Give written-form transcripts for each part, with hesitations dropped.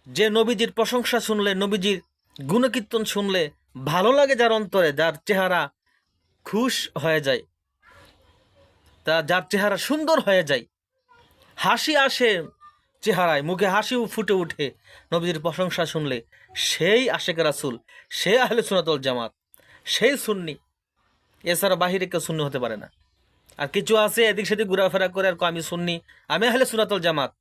যে নবীজির প্রশংসা শুনলে, নবীজির গুণকীর্তন শুনলে ভালো লাগে, যার অন্তরে, যার চেহারা খুশ হয়ে যায়, যার চেহারা সুন্দর হয়ে যায়, হাসি আসে চেহারায়, মুখে হাসিও ফুটে উঠে নবীজির প্রশংসা শুনলে, সেই আশেক রাসূল, সে আহলে সুন্নাত ওয়াল জামাত, সেই সুন্নি। এছাড়া বাহিরে কেউ সুন্নি হতে পারে না। আর কিছু আছে এদিক সেদিক ঘোরাফেরা করে আর আমি সুন্নি, আমি আহলে সুন্নাত ওয়াল জামাত।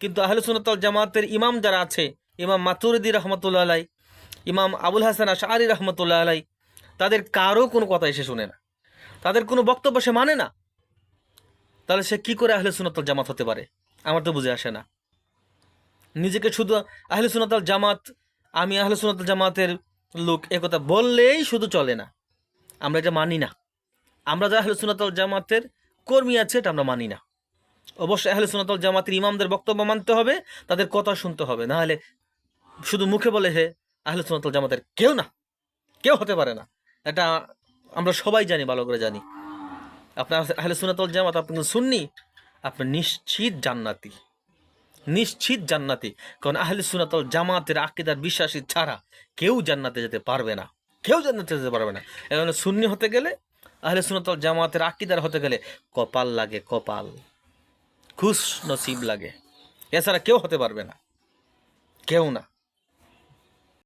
কিন্তু আহলে সুন্নাত ওয়াল জামাতের ইমাম যারা আছে, ইমাম মাতুরিদি রহমতুল্লাহ আলাই, ইমাম আবুল হাসান আশআরি রহমতুল্লাহ আলাই, তাদের কারো কোনো কথা এসে শুনে না, তাদের কোনো বক্তব্য সে মানে না। তাহলে সে কি করে আহলে সুন্নাত ওয়াল জামাত হতে পারে? আমার তো বুঝে আসে না। নিজেকে শুধু আহলে সুন্নাত ওয়াল জামাত, আমি আহলে সুন্নাত ওয়াল জামাতের লোক, একথা বললেই শুধু চলে না। আমরা এটা মানি না। আমরা যারা আহলে সুন্নাত ওয়াল জামাতের কর্মী আছে, এটা আমরা মানি না। অবশ্যই আহলে সুন্নাত ওয়াল জামাতের ইমামদের বক্তব্য মানতে হবে, তাদের কথা শুনতে হবে। না হলে শুধু মুখে বলে হে আহলে সুন্নাত ওয়াল জামাতের কেউ না, কেউ হতে পারে না। এটা আমরা সবাই জানি, ভালো করে জানি। আপনার আহলে সুন্নাত ওয়াল জামাত, আপনি সুন্নি, আপনি নিশ্চিত জান্নাতি, নিশ্চিত জান্নাতি। কারণ আহলে সুন্নাত ওয়াল জামাতের আকীদার বিশ্বাসী ছাড়া কেউ জান্নাতে যেতে পারবে না, কেউ জান্নাতে যেতে পারবে না। এজন্য সুন্নি হতে গেলে, আহলে সুন্নাত ওয়াল জামাতের আকীদার হতে গেলে কপাল লাগে, কপাল, খুশ নসিব লাগে। এছাড়া কেউ হতে পারবে না, কেউ না।